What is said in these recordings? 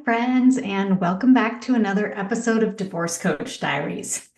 friends, and welcome back to another episode of Divorce Coach Diaries.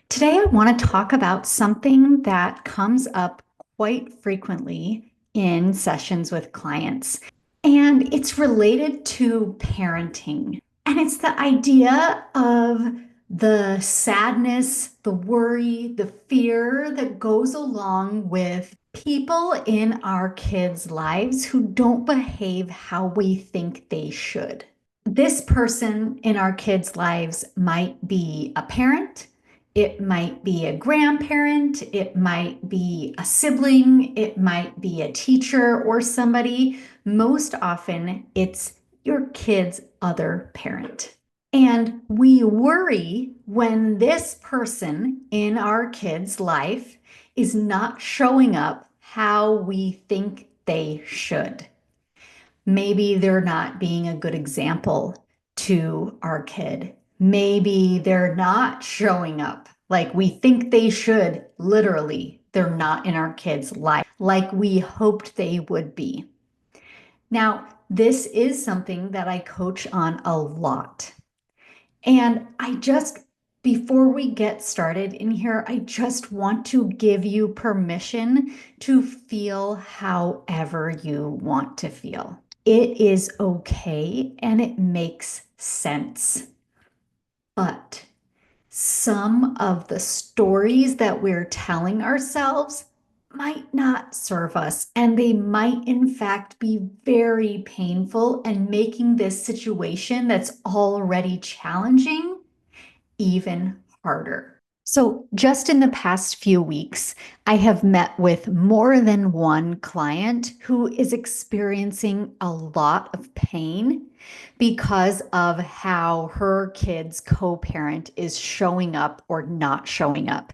Today, I want to talk about something that comes up quite frequently in sessions with clients, and it's related to parenting. And it's the idea of the sadness, the worry, the fear that goes along with people in our kids' lives who don't behave how we think they should. This person in our kids' lives might be a parent, it might be a grandparent, it might be a sibling, it might be a teacher or somebody. Most often, it's your kid's other parent. And we worry when this person in our kid's life is not showing up how we think they should. Maybe they're not being a good example to our kid. Maybe they're not showing up like we think they should. Literally, they're not in our kids' life like we hoped they would be. Now, this is something that I coach on a lot. And before we get started in here, I just want to give you permission to feel however you want to feel. It is okay and it makes sense. But some of the stories that we're telling ourselves might not serve us, and they might, in fact, be very painful and making this situation that's already challenging even harder. So, just in the past few weeks, I have met with more than one client who is experiencing a lot of pain because of how her kid's co-parent is showing up or not showing up,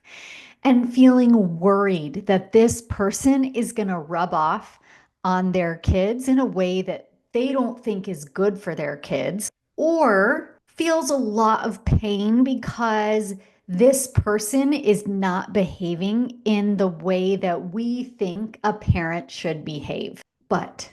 and feeling worried that this person is going to rub off on their kids in a way that they don't think is good for their kids, or feels a lot of pain because this person is not behaving in the way that we think a parent should behave. But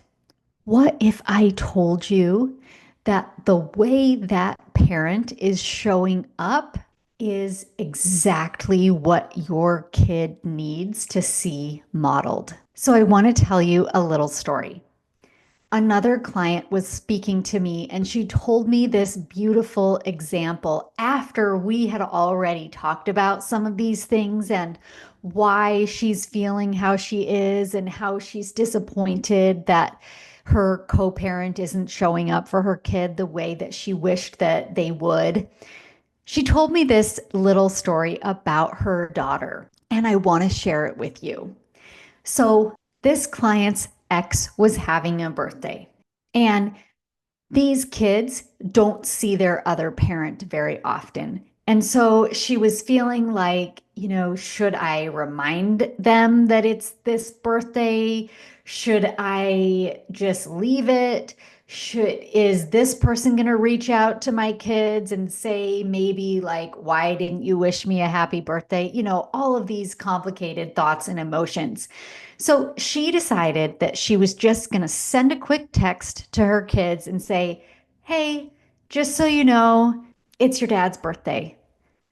what if I told you that the way that parent is showing up is exactly what your kid needs to see modeled? So I want to tell you a little story. Another client was speaking to me and she told me this beautiful example after we had already talked about some of these things and why she's feeling how she is and how she's disappointed that her co-parent isn't showing up for her kid the way that she wished that they would. She told me this little story about her daughter, and I want to share it with you. So, this client's ex was having a birthday, and these kids don't see their other parent very often. And so she was feeling like, should I remind them that it's this birthday? Should I just leave it? Is this person going to reach out to my kids and say maybe like, why didn't you wish me a happy birthday? All of these complicated thoughts and emotions. So she decided that she was just going to send a quick text to her kids and say, hey, just so you know, it's your dad's birthday.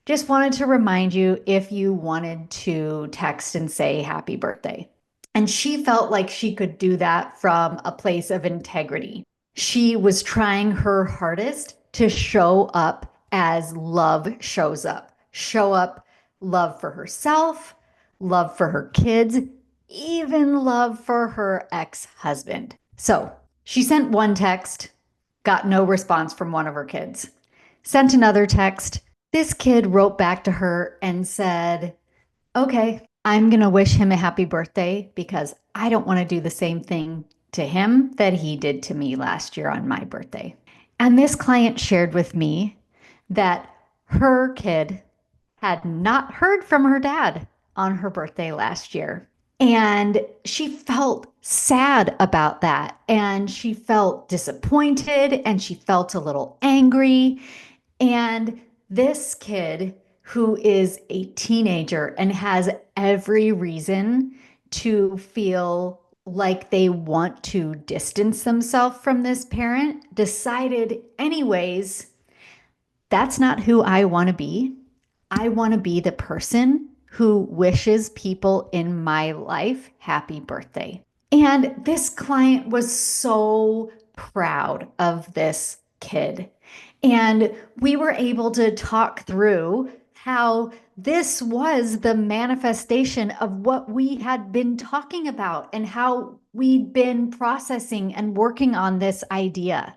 Just wanted to remind you if you wanted to text and say happy birthday. And she felt like she could do that from a place of integrity. She was trying her hardest to show up as love shows up. Show up love for herself, love for her kids, even love for her ex-husband. So she sent one text, got no response from one of her kids. Sent another text. This kid wrote back to her and said, okay, I'm going to wish him a happy birthday because I don't want to do the same thing to him that he did to me last year on my birthday. And this client shared with me that her kid had not heard from her dad on her birthday last year. And she felt sad about that. And she felt disappointed and she felt a little angry. And this kid, who is a teenager and has every reason to feel like they want to distance themselves from this parent, decided anyways, that's not who I want to be. I want to be the person who wishes people in my life happy birthday. And this client was so proud of this kid. And we were able to talk through how this was the manifestation of what we had been talking about and how we'd been processing and working on this idea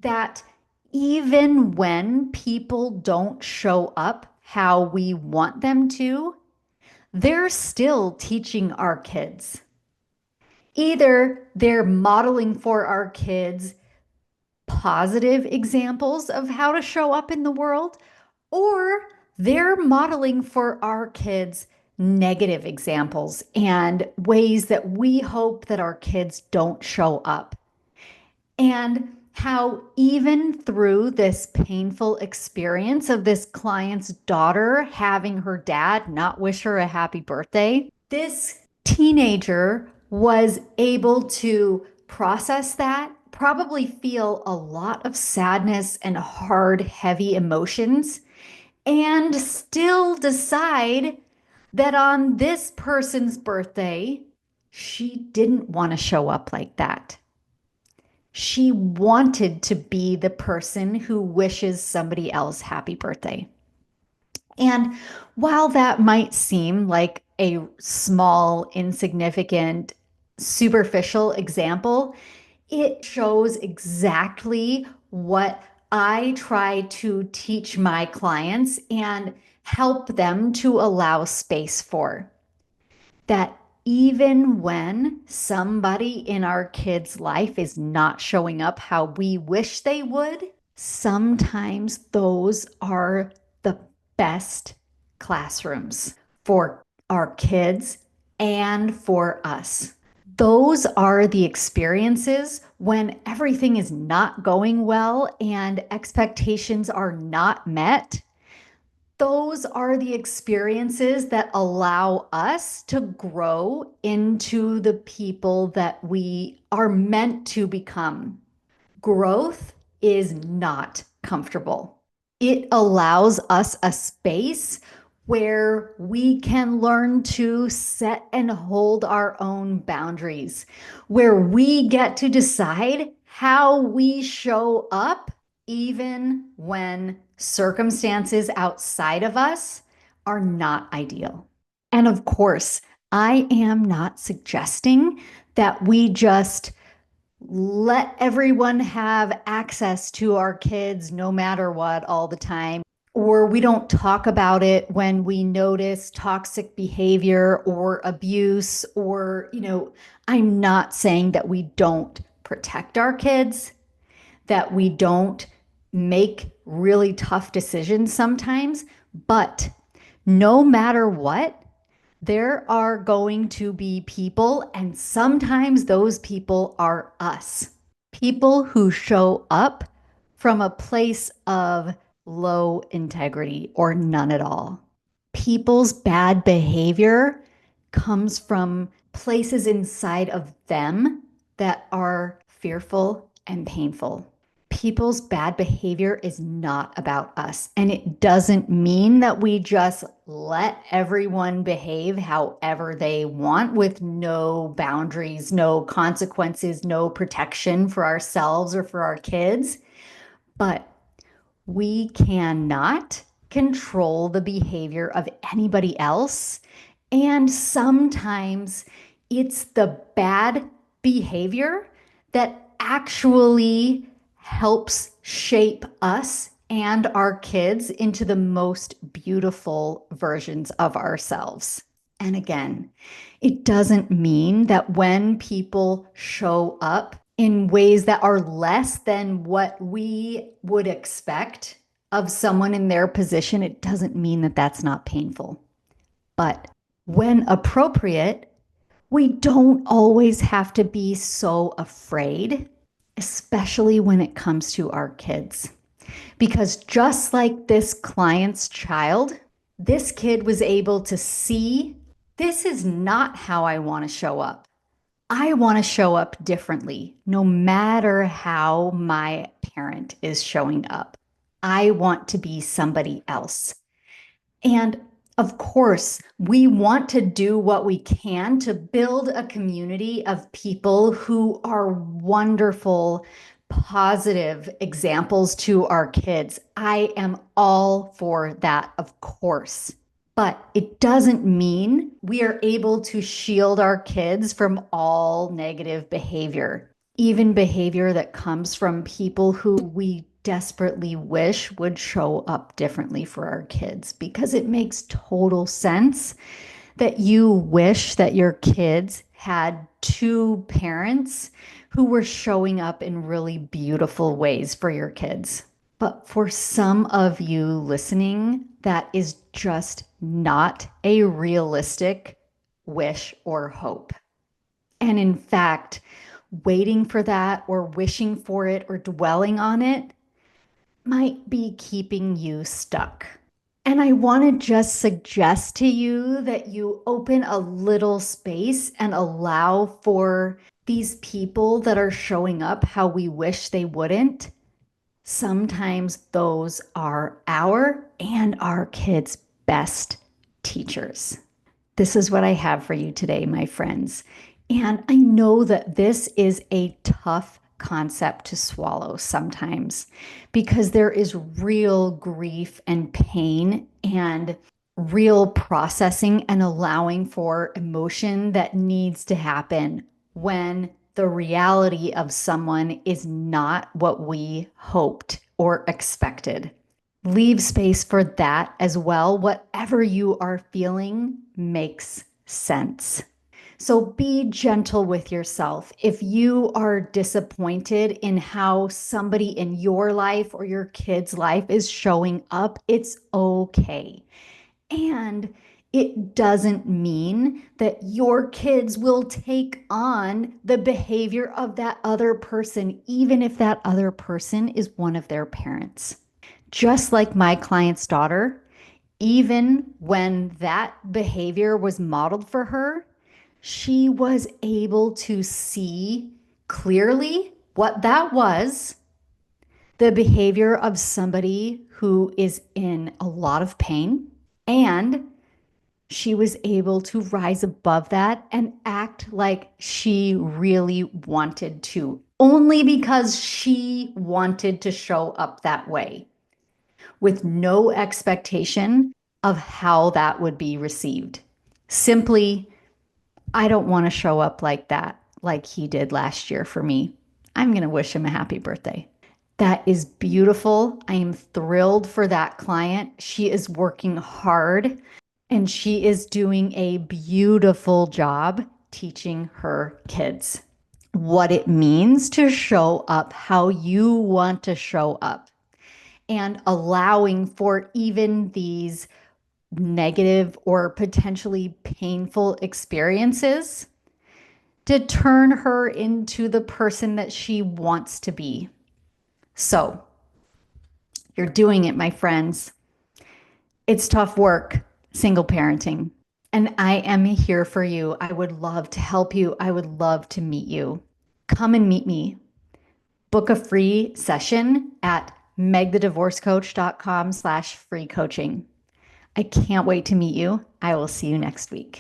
that even when people don't show up how we want them to, they're still teaching our kids. Either they're modeling for our kids positive examples of how to show up in the world, or they're modeling for our kids negative examples and ways that we hope that our kids don't show up. And how even through this painful experience of this client's daughter having her dad not wish her a happy birthday, this teenager was able to process that, probably feel a lot of sadness and hard, heavy emotions, and still decide that on this person's birthday, she didn't want to show up like that. She wanted to be the person who wishes somebody else happy birthday. And while that might seem like a small, insignificant, superficial example, it shows exactly what I try to teach my clients and help them to allow space for. That even when somebody in our kid's life is not showing up how we wish they would, sometimes those are the best classrooms for our kids and for us. Those are the experiences when everything is not going well and expectations are not met. Those are the experiences that allow us to grow into the people that we are meant to become. Growth is not comfortable. It allows us a space where we can learn to set and hold our own boundaries, where we get to decide how we show up, even when circumstances outside of us are not ideal. And of course, I am not suggesting that we just let everyone have access to our kids no matter what all the time, or we don't talk about it when we notice toxic behavior or abuse, or, I'm not saying that we don't protect our kids, that we don't make really tough decisions sometimes, but no matter what, there are going to be people, and sometimes those people are us. People who show up from a place of low integrity or none at all. People's bad behavior comes from places inside of them that are fearful and painful. People's bad behavior is not about us. And it doesn't mean that we just let everyone behave however they want with no boundaries, no consequences, no protection for ourselves or for our kids. But we cannot control the behavior of anybody else. And sometimes it's the bad behavior that actually helps shape us and our kids into the most beautiful versions of ourselves. And again, it doesn't mean that when people show up in ways that are less than what we would expect of someone in their position, it doesn't mean that that's not painful. But when appropriate, we don't always have to be so afraid, especially when it comes to our kids. Because just like this client's child, this kid was able to see, this is not how I want to show up. I want to show up differently, no matter how my parent is showing up. I want to be somebody else. And of course, we want to do what we can to build a community of people who are wonderful, positive examples to our kids. I am all for that, of course. But it doesn't mean we are able to shield our kids from all negative behavior, even behavior that comes from people who we desperately wish would show up differently for our kids, because it makes total sense that you wish that your kids had two parents who were showing up in really beautiful ways for your kids. But for some of you listening, that is just not a realistic wish or hope. And in fact, waiting for that or wishing for it or dwelling on it might be keeping you stuck. And I want to just suggest to you that you open a little space and allow for these people that are showing up how we wish they wouldn't. Sometimes those are our and our kids' best teachers. This is what I have for you today, my friends. And I know that this is a tough concept to swallow sometimes, because there is real grief and pain and real processing and allowing for emotion that needs to happen when the reality of someone is not what we hoped or expected. Leave space for that as well. Whatever you are feeling makes sense. So be gentle with yourself. If you are disappointed in how somebody in your life or your kid's life is showing up, it's okay. And it doesn't mean that your kids will take on the behavior of that other person, even if that other person is one of their parents. Just like my client's daughter, even when that behavior was modeled for her, she was able to see clearly what that was, the behavior of somebody who is in a lot of pain. And she was able to rise above that and act like she really wanted to, only because she wanted to show up that way, with no expectation of how that would be received. Simply, I don't want to show up like that, like he did last year for me. I'm going to wish him a happy birthday. That is beautiful. I am thrilled for that client. She is working hard and she is doing a beautiful job teaching her kids what it means to show up how you want to show up, and allowing for even these negative or potentially painful experiences to turn her into the person that she wants to be. So, you're doing it, my friends. It's tough work, single parenting, and I am here for you. I would love to help you. I would love to meet you. Come and meet me. Book a free session at megthedivorcecoach.com/free coaching. I can't wait to meet you. I will see you next week.